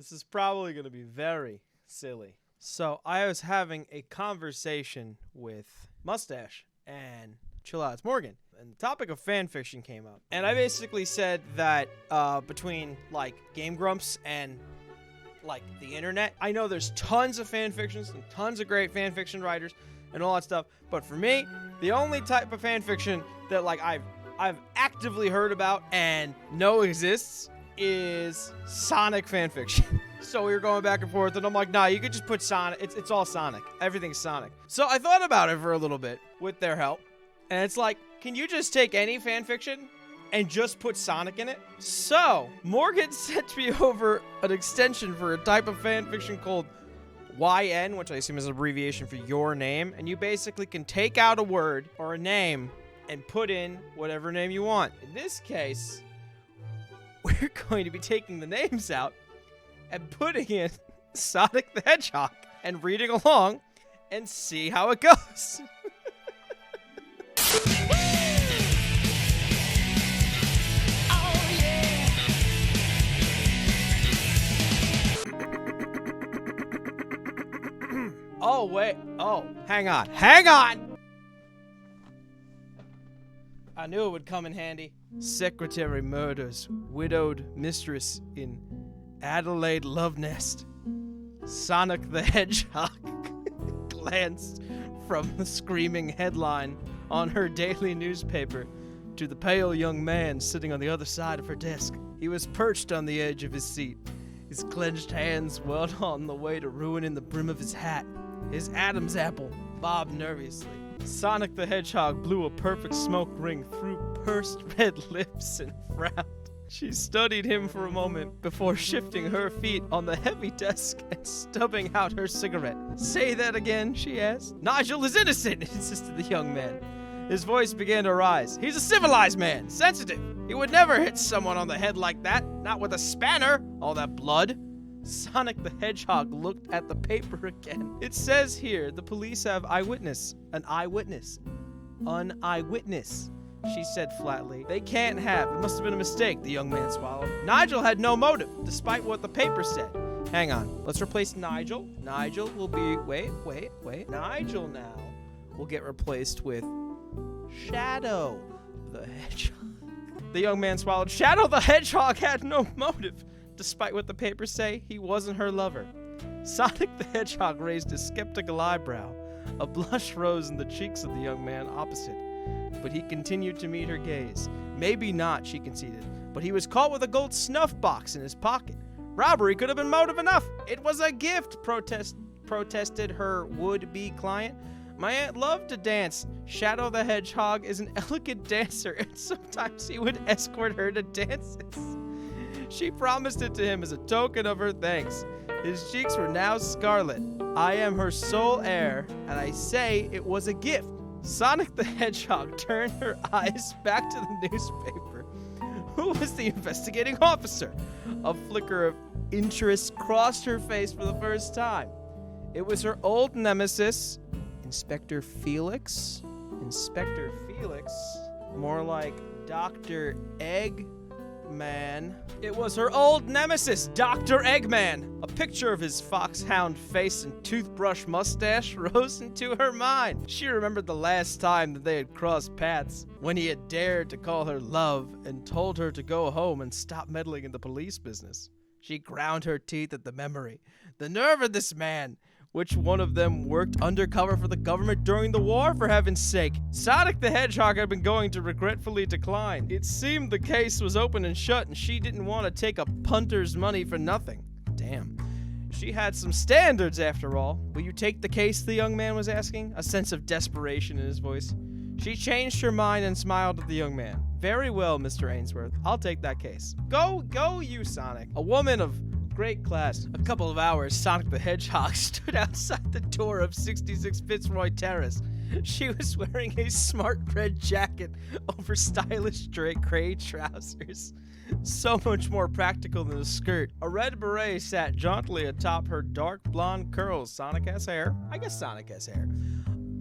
This is probably going to be very silly. So I was having a conversation with Mustache and Chill Out's Morgan, and the topic of fan fiction came up. And I basically said that between like Game Grumps and like the internet, I know there's tons of fan fictions and tons of great fan fiction writers and all that stuff. But for me, the only type of fan fiction that like I've actively heard about and know exists is Sonic fanfiction. So we were going back and forth, and I'm like, nah, you could just put Sonic. It's all Sonic. Everything's Sonic. So I thought about it for a little bit with their help, and it's like, can you just take any fanfiction and just put Sonic in it? So Morgan sent me over an extension for a type of fanfiction called YN, which I assume is an abbreviation for your name, and you basically can take out a word or a name and put in whatever name you want. In this case, we're going to be taking the names out and putting in Sonic the Hedgehog and reading along and see how it goes. Oh, wait. Oh, hang on. Hang on! I knew it would come in handy. Secretary murders widowed mistress in Adelaide Love Nest. Sonic the Hedgehog glanced from the screaming headline on her daily newspaper to the pale young man sitting on the other side of her desk. He was perched on the edge of his seat, his clenched hands well on the way to ruining the brim of his hat. His Adam's apple bobbed nervously. Sonic the Hedgehog blew a perfect smoke ring through pursed red lips and frowned. She studied him for a moment before shifting her feet on the heavy desk and stubbing out her cigarette. Say that again, she asked. Nigel is innocent, insisted the young man. His voice began to rise. He's a civilized man, sensitive. He would never hit someone on the head like that, not with a spanner. All that blood. Sonic the Hedgehog looked at the paper again. It says here the police have eyewitness. An eyewitness. An eyewitness, she said flatly. They can't have. It must have been a mistake, the young man swallowed. Nigel had no motive, despite what the paper said. Hang on. Let's replace Nigel. Nigel will be... Wait. Nigel now will get replaced with Shadow the Hedgehog. The young man swallowed. Shadow the Hedgehog had no motive. Despite what the papers say, he wasn't her lover. Sonic the Hedgehog raised a skeptical eyebrow. A blush rose in the cheeks of the young man opposite, but he continued to meet her gaze. Maybe not, she conceded, but he was caught with a gold snuff box in his pocket. Robbery could have been motive enough. It was a gift, protested her would-be client. My aunt loved to dance. Shadow the Hedgehog is an elegant dancer, and sometimes he would escort her to dances. She promised it to him as a token of her thanks. His cheeks were now scarlet. I am her sole heir, and I say it was a gift. Sonic the Hedgehog turned her eyes back to the newspaper. Who was the investigating officer? A flicker of interest crossed her face for the first time. It was her old nemesis, Inspector Felix. Inspector Felix? More like Dr. Eggman. It was her old nemesis, Dr. Eggman. A picture of his foxhound face and toothbrush mustache rose into her mind. She remembered the last time that they had crossed paths, when he had dared to call her love and told her to go home and stop meddling in the police business. She ground her teeth at the memory. The nerve of this man! Which one of them worked undercover for the government during the war, for heaven's sake? Sonic the Hedgehog had been going to regretfully decline. It seemed the case was open and shut, and she didn't want to take a punter's money for nothing. Damn. She had some standards, after all. Will you take the case, the young man was asking, a sense of desperation in his voice. She changed her mind and smiled at the young man. Very well, Mr. Ainsworth. I'll take that case. Go you, Sonic. A woman of great class. A couple of hours, Sonic the Hedgehog stood outside the door of 66 Fitzroy Terrace. She was wearing a smart red jacket over stylish gray trousers. So much more practical than a skirt. A red beret sat jauntily atop her dark blonde curls. Sonic has hair. I guess Sonic has hair.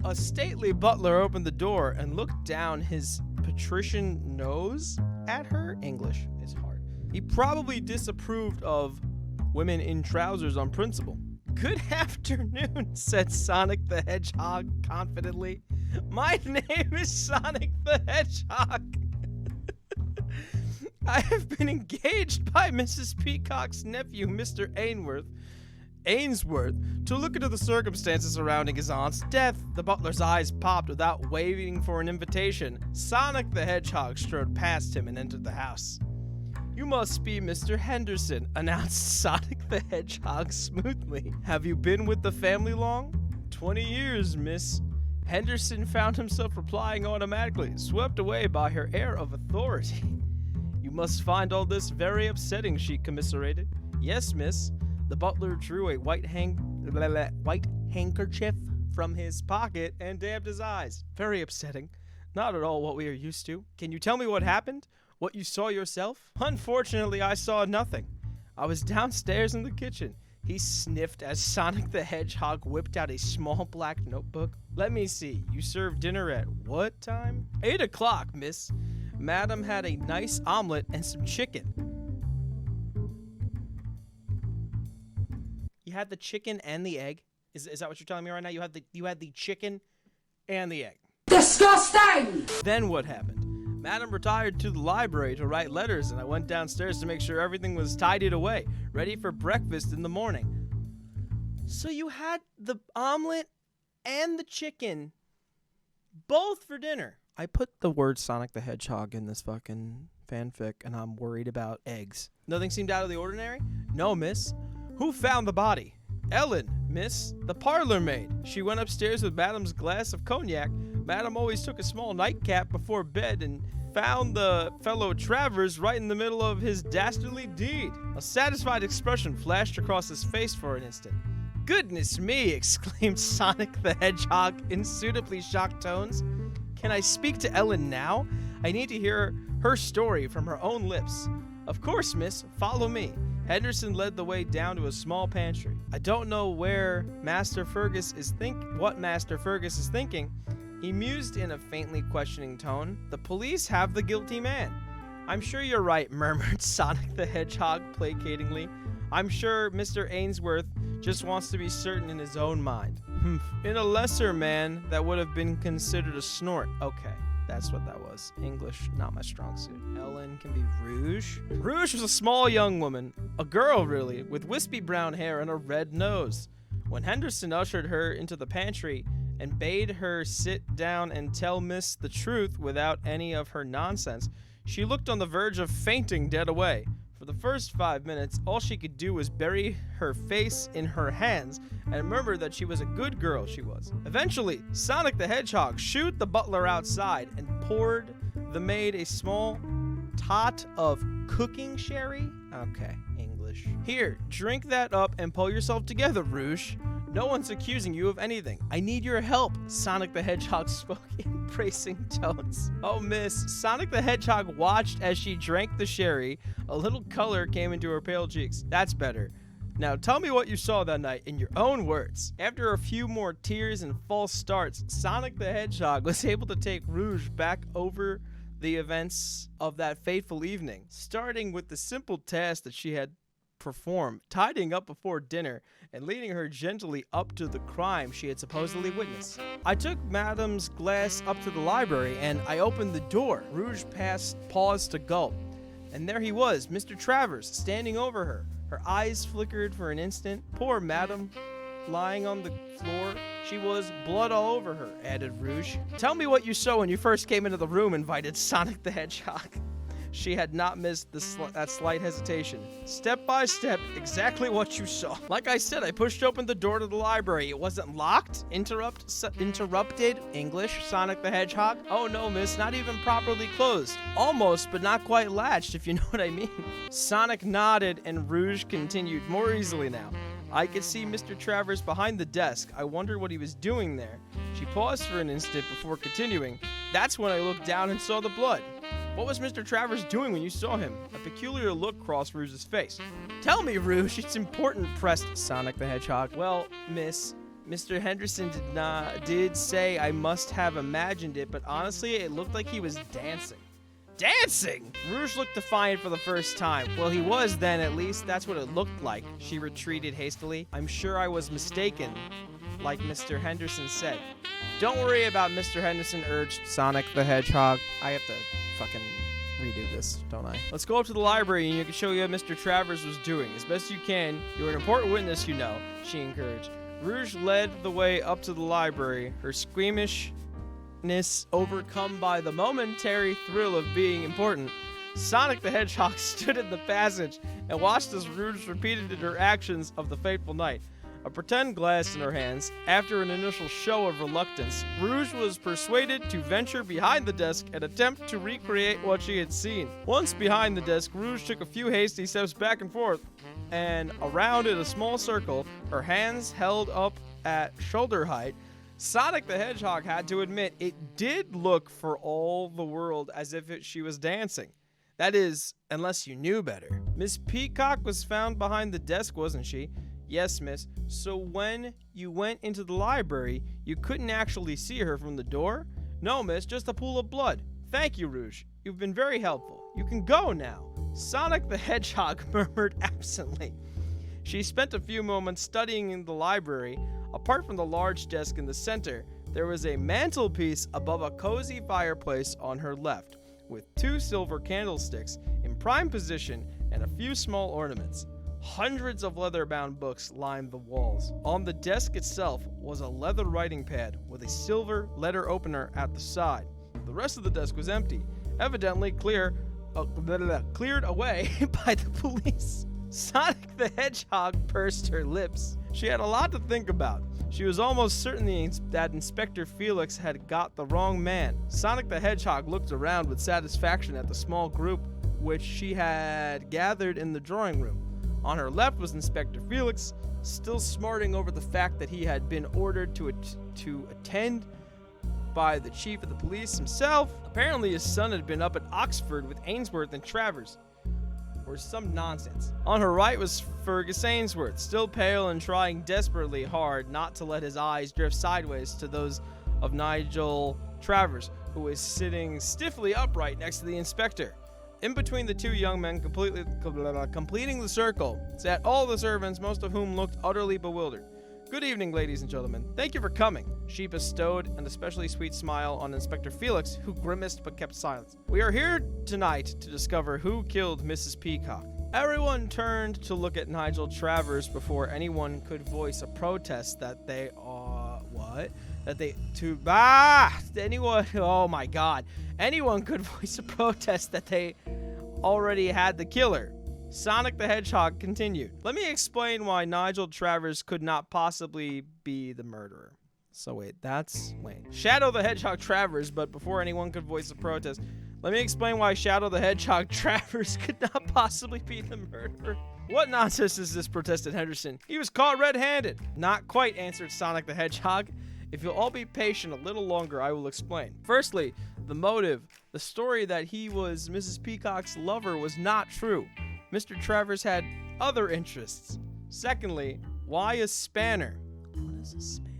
A stately butler opened the door and looked down his patrician nose at her. English is hard. He probably disapproved of women in trousers on principle. Good afternoon, said Sonic the Hedgehog confidently. My name is Sonic the Hedgehog. I have been engaged by Mrs. Peacock's nephew, Mr. Ainsworth, to look into the circumstances surrounding his aunt's death. The butler's eyes popped without waiting for an invitation. Sonic the Hedgehog strode past him and entered the house. You must be Mr. Henderson, announced Sonic the Hedgehog smoothly. Have you been with the family long? 20 years, miss. Henderson found himself replying automatically, swept away by her air of authority. You must find all this very upsetting, she commiserated. Yes, miss. The butler drew a white handkerchief from his pocket and dabbed his eyes. Very upsetting. Not at all what we are used to. Can you tell me what happened? What you saw yourself? Unfortunately, I saw nothing. I was downstairs in the kitchen. He sniffed as Sonic the Hedgehog whipped out a small black notebook. Let me see. You served dinner at what time? 8 o'clock, miss. Madam had a nice omelet and some chicken. You had the chicken and the egg? Is that what you're telling me right now? You had the chicken and the egg. Disgusting! Then what happened? Madam retired to the library to write letters, and I went downstairs to make sure everything was tidied away, ready for breakfast in the morning. So you had the omelet and the chicken, both for dinner. I put the word Sonic the Hedgehog in this fucking fanfic, and I'm worried about eggs. Nothing seemed out of the ordinary? No, miss. Who found the body? Ellen, miss, the parlor maid. She went upstairs with Madam's glass of cognac. Madam always took a small nightcap before bed and found the fellow Travers right in the middle of his dastardly deed. A satisfied expression flashed across his face for an instant. Goodness me, exclaimed Sonic the Hedgehog in suitably shocked tones. Can I speak to Ellen now? I need to hear her story from her own lips. Of course, miss. Follow me. Henderson led the way down to a small pantry. I don't know what Master Fergus is thinking. He mused in a faintly questioning tone. The police have the guilty man. I'm sure you're right, murmured Sonic the Hedgehog placatingly. I'm sure Mr. Ainsworth just wants to be certain in his own mind. In a lesser man, that would have been considered a snort. Okay. That's what that was. English, not my strong suit. Ellen can be Rouge. Rouge was a small young woman, a girl really, with wispy brown hair and a red nose. When Henderson ushered her into the pantry and bade her sit down and tell Miss the truth without any of her nonsense, she looked on the verge of fainting dead away. For the first 5 minutes, all she could do was bury her face in her hands and murmur that she was a good girl, she was. Eventually, Sonic the Hedgehog shooed the butler outside and poured the maid a small tot of cooking sherry. Okay, English. Here, drink that up and pull yourself together, Rouge. No one's accusing you of anything. I need your help, Sonic the Hedgehog spoke in bracing tones. Oh, miss. Sonic the Hedgehog watched as she drank the sherry. A little color came into her pale cheeks. That's better. Now tell me what you saw that night in your own words. After a few more tears and false starts, Sonic the Hedgehog was able to take Rouge back over the events of that fateful evening, starting with the simple task that she had performed, tidying up before dinner and leading her gently up to the crime she had supposedly witnessed. I took Madam's glass up to the library and I opened the door. Rouge paused to gulp, and there he was, Mr. Travers, standing over her. Her eyes flickered for an instant. Poor Madam, lying on the floor. She was blood all over her, added Rouge. Tell me what you saw when you first came into the room, invited Sonic the Hedgehog. She had not missed that slight hesitation. Step by step, exactly what you saw. Like I said, I pushed open the door to the library. It wasn't locked? Interrupted? English, Sonic the Hedgehog? Oh no, miss, not even properly closed. Almost, but not quite latched, if you know what I mean. Sonic nodded and Rouge continued, more easily now. I could see Mr. Travers behind the desk. I wondered what he was doing there. She paused for an instant before continuing. That's when I looked down and saw the blood. What was Mr. Travers doing when you saw him? A peculiar look crossed Rouge's face. Tell me, Rouge, it's important, pressed Sonic the Hedgehog. Well, miss, Mr. Henderson did say I must have imagined it, but honestly, it looked like he was dancing. Dancing! Rouge looked defiant for the first time. Well, he was then, at least. That's what it looked like. She retreated hastily. I'm sure I was mistaken, like Mr. Henderson said. Don't worry about Mr. Henderson, urged Sonic the Hedgehog. I have to fucking redo this, don't I? Let's go up to the library and you can show you what Mr. Travers was doing. As best you can. You're an important witness, you know, she encouraged. Rouge led the way up to the library, her squeamishness overcome by the momentary thrill of being important. Sonic the Hedgehog stood in the passage and watched as Rouge repeated her actions of the fateful night. A pretend glass in her hands, after an initial show of reluctance, Rouge was persuaded to venture behind the desk and attempt to recreate what she had seen. Once behind the desk, Rouge took a few hasty steps back and forth and around in a small circle, her hands held up at shoulder height. Sonic the Hedgehog had to admit it did look for all the world as if she was dancing. That is, unless you knew better. Miss Peacock was found behind the desk, wasn't she? Yes, miss. So when you went into the library, you couldn't actually see her from the door? No, miss, just a pool of blood. Thank you, Rouge. You've been very helpful. You can go now. Sonic the Hedgehog murmured absently. She spent a few moments studying in the library. Apart from the large desk in the center, there was a mantelpiece above a cozy fireplace on her left, with 2 silver candlesticks in prime position and a few small ornaments. Hundreds of leather-bound books lined the walls. On the desk itself was a leather writing pad with a silver letter opener at the side. The rest of the desk was empty, evidently cleared away by the police. Sonic the Hedgehog pursed her lips. She had a lot to think about. She was almost certain that Inspector Felix had got the wrong man. Sonic the Hedgehog looked around with satisfaction at the small group which she had gathered in the drawing room. On her left was Inspector Felix, still smarting over the fact that he had been ordered to attend by the chief of the police himself. Apparently his son had been up at Oxford with Ainsworth and Travers, or some nonsense. On her right was Fergus Ainsworth, still pale and trying desperately hard not to let his eyes drift sideways to those of Nigel Travers, who was sitting stiffly upright next to the inspector. In between the 2 young men completing the circle sat all the servants, most of whom looked utterly bewildered. Good evening, ladies and gentlemen. Thank you for coming. She bestowed an especially sweet smile on Inspector Felix, who grimaced but kept silence. We are here tonight to discover who killed Mrs. Peacock. Everyone turned to look at Nigel Travers before anyone could voice a protest that they anyone could voice a protest that they already had the killer. Sonic the Hedgehog continued. Let me explain why Nigel Travers could not possibly be the murderer. Shadow the Hedgehog Travers, but before anyone could voice a protest, let me explain why Shadow the Hedgehog Travers could not possibly be the murderer. What nonsense is this, protested Henderson. He was caught red-handed. Not quite, answered Sonic the Hedgehog. If you'll all be patient a little longer, I will explain. Firstly, the motive. The story that he was Mrs. Peacock's lover was not true. Mr. Travers had other interests. Secondly, why a spanner? What is a spanner?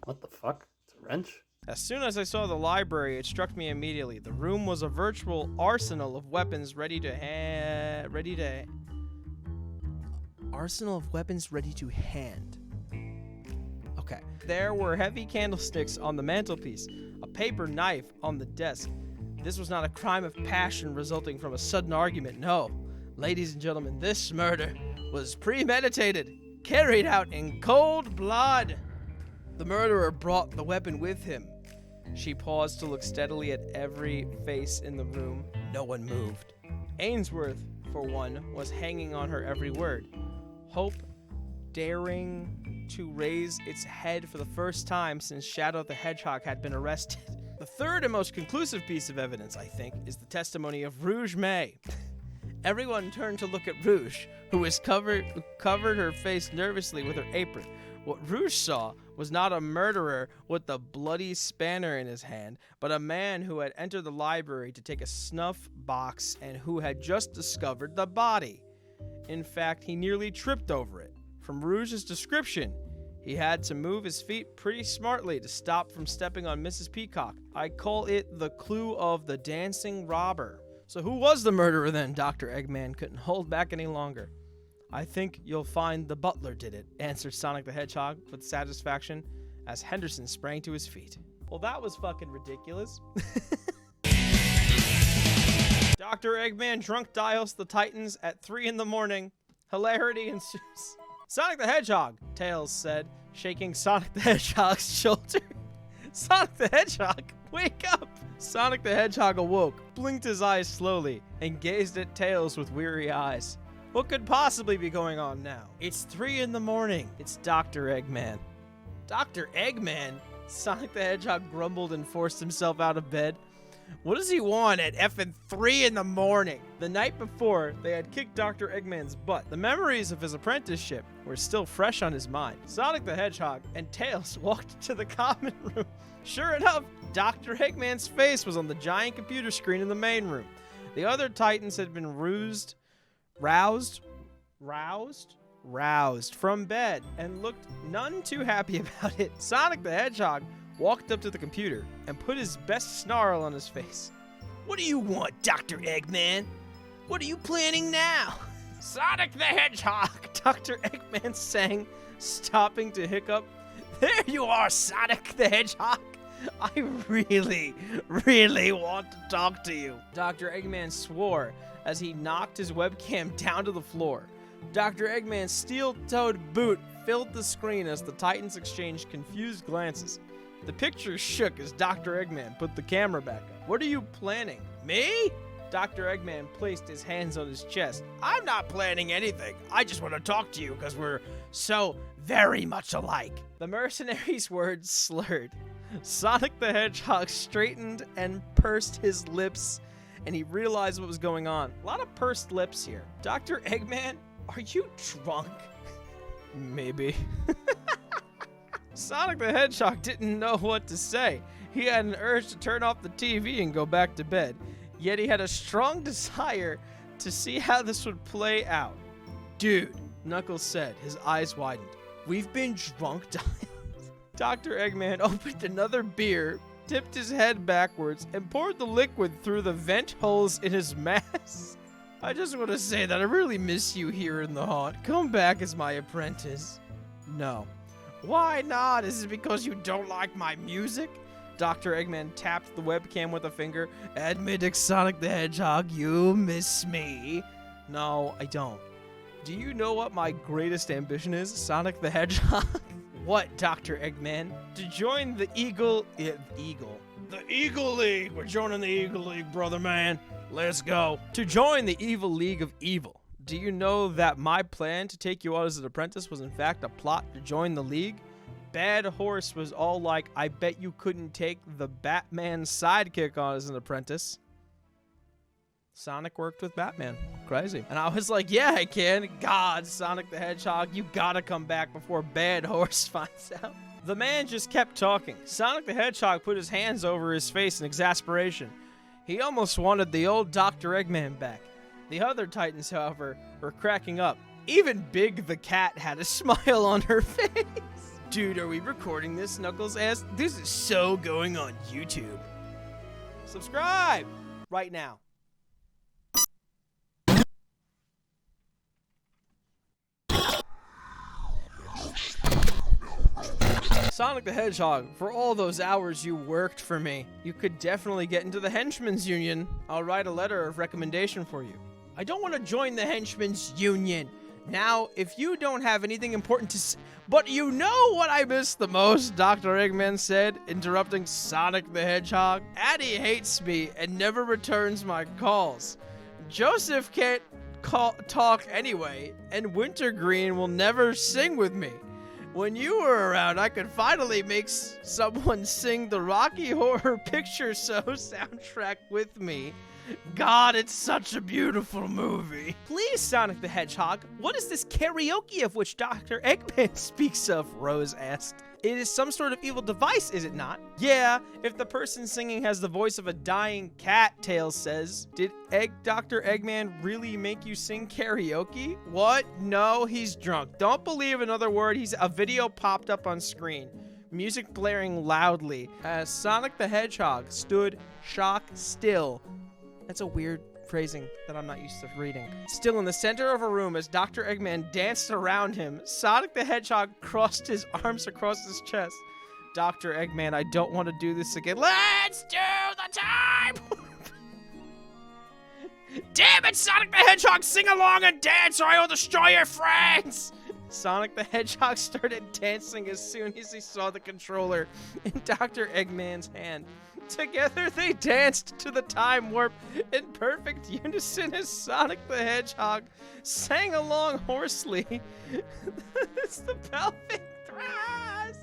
What the fuck? It's a wrench? As soon as I saw the library, it struck me immediately. The room was a virtual arsenal of weapons Arsenal of weapons ready to hand. Okay. There were heavy candlesticks on the mantelpiece, a paper knife on the desk. This was not a crime of passion resulting from a sudden argument. No. Ladies and gentlemen, this murder was premeditated, carried out in cold blood. The murderer brought the weapon with him. She paused to look steadily at every face in the room. No one moved. Ainsworth, for one, was hanging on her every word. Hope, daring to raise its head for the first time since Shadow the Hedgehog had been arrested. The third and most conclusive piece of evidence, I think, is the testimony of Rouge May. Everyone turned to look at Rouge, who covered her face nervously with her apron. What Rouge saw was not a murderer with the bloody spanner in his hand, but a man who had entered the library to take a snuff box and who had just discovered the body. In fact, he nearly tripped over it. From Rouge's description, he had to move his feet pretty smartly to stop from stepping on Mrs. Peacock. I call it the clue of the dancing robber. So who was the murderer then? Dr. Eggman couldn't hold back any longer. I think you'll find the butler did it, answered Sonic the Hedgehog with satisfaction as Henderson sprang to his feet. Well, that was fucking ridiculous. Dr. Eggman drunk dials the Titans at 3 in the morning. Hilarity ensues. Sonic the Hedgehog, Tails said, shaking Sonic the Hedgehog's shoulder. Sonic the Hedgehog, wake up! Sonic the Hedgehog awoke, blinked his eyes slowly, and gazed at Tails with weary eyes. What could possibly be going on now? It's 3 in the morning. It's Dr. Eggman. Dr. Eggman? Sonic the Hedgehog grumbled and forced himself out of bed. What does he want at effing 3 in the morning? The night before, they had kicked Dr. Eggman's butt. The memories of his apprenticeship were still fresh on his mind. Sonic the Hedgehog and Tails walked to the common room. Sure enough, Dr. Eggman's face was on the giant computer screen in the main room. The other Titans had been roused from bed and looked none too happy about it. Sonic the Hedgehog walked up to the computer and put his best snarl on his face. What do you want, Dr. Eggman? What are you planning now? Sonic the Hedgehog, Dr. Eggman sang, stopping to hiccup. There you are, Sonic the Hedgehog. I really want to talk to you. Dr. Eggman swore as he knocked his webcam down to the floor. Dr. Eggman's steel-toed boot filled the screen as the Titans exchanged confused glances. The picture shook as Dr. Eggman put the camera back up. What are you planning? Me? Dr. Eggman placed his hands on his chest. I'm not planning anything. I just want to talk to you because we're so very much alike. The mercenary's words slurred. Sonic the Hedgehog straightened and pursed his lips, and he realized what was going on. A lot of pursed lips here. Dr. Eggman, are you drunk? Maybe. Sonic the Hedgehog didn't know what to say. He had an urge to turn off the TV and go back to bed, yet he had a strong desire to see how this would play out. Dude, Knuckles said, his eyes widened. We've been drunk dialed. Dr. Eggman opened another beer, tipped his head backwards, and poured the liquid through the vent holes in his mask. I just want to say that I really miss you here in the haunt. Come back as my apprentice. No. Why not? Is it because you don't like my music? Dr. Eggman tapped the webcam with a finger. Admit it, Sonic the Hedgehog, you miss me. No, I don't. Do you know what my greatest ambition is, Sonic the Hedgehog? What, Dr. Eggman? To join the Eagle... The Eagle League! We're joining the Eagle League, brother man. Let's go. To join the Evil League of Evil. Do you know that my plan to take you out as an apprentice was in fact a plot to join the League? Bad Horse was all like, I bet you couldn't take the Batman sidekick on as an apprentice. Sonic worked with Batman. Crazy. And I was like, yeah, I can. God, Sonic the Hedgehog, you gotta come back before Bad Horse finds out. The man just kept talking. Sonic the Hedgehog put his hands over his face in exasperation. He almost wanted the old Dr. Eggman back. The other Titans, however, were cracking up. Even Big the Cat had a smile on her face. Dude, are we recording this? Knuckles asked. This is so going on YouTube. Subscribe right now. Sonic the Hedgehog, for all those hours you worked for me, you could definitely get into the Henchman's Union. I'll write a letter of recommendation for you. I don't want to join the Henchman's Union. Now, if you don't have anything important to say... But you know what I miss the most, Dr. Eggman said, interrupting Sonic the Hedgehog? Addie hates me and never returns my calls. Joseph can't talk anyway, and Wintergreen will never sing with me. When you were around, I could finally make someone sing the Rocky Horror Picture Show soundtrack with me. God, it's such a beautiful movie. Please, Sonic the Hedgehog, what is this karaoke of which Dr. Eggman speaks of? Rose asked. It is some sort of evil device, is it not? Yeah, if the person singing has the voice of a dying cat, Tails says. Did Dr. Eggman really make you sing karaoke? What? No, he's drunk. Don't believe another word. A video popped up on screen. Music blaring loudly as Sonic the Hedgehog stood shock still. That's a weird phrasing that I'm not used to reading. Still in the center of a room as Dr. Eggman danced around him, Sonic the Hedgehog crossed his arms across his chest. Dr. Eggman, I don't want to do this again. Let's do the time! Damn it, Sonic the Hedgehog, sing along and dance or I will destroy your friends! Sonic the Hedgehog started dancing as soon as he saw the controller in Dr. Eggman's hand. Together they danced to the time warp in perfect unison as Sonic the Hedgehog sang along hoarsely. It's the pelvic thrust!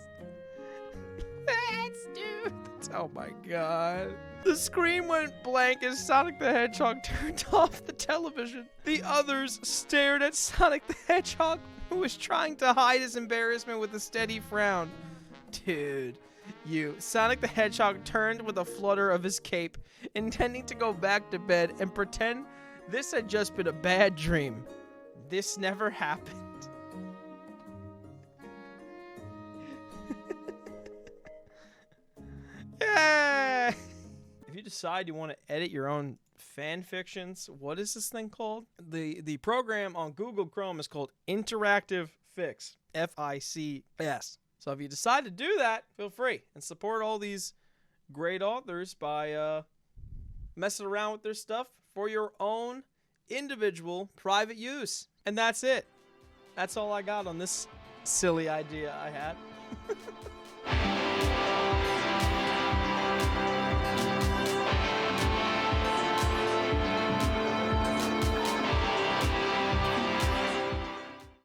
Let's do this. Oh my god. The screen went blank as Sonic the Hedgehog turned off the television. The others stared at Sonic the Hedgehog, who was trying to hide his embarrassment with a steady frown. Dude. Sonic the Hedgehog turned with a flutter of his cape, intending to go back to bed and pretend this had just been a bad dream. This never happened. Yeah. If you decide you want to edit your own fan fictions, what is this thing called? The program on Google Chrome is called Interactive Fix. F-I-C-S. So if you decide to do that, feel free and support all these great authors by messing around with their stuff for your own individual private use. And that's it. That's all I got on this silly idea I had.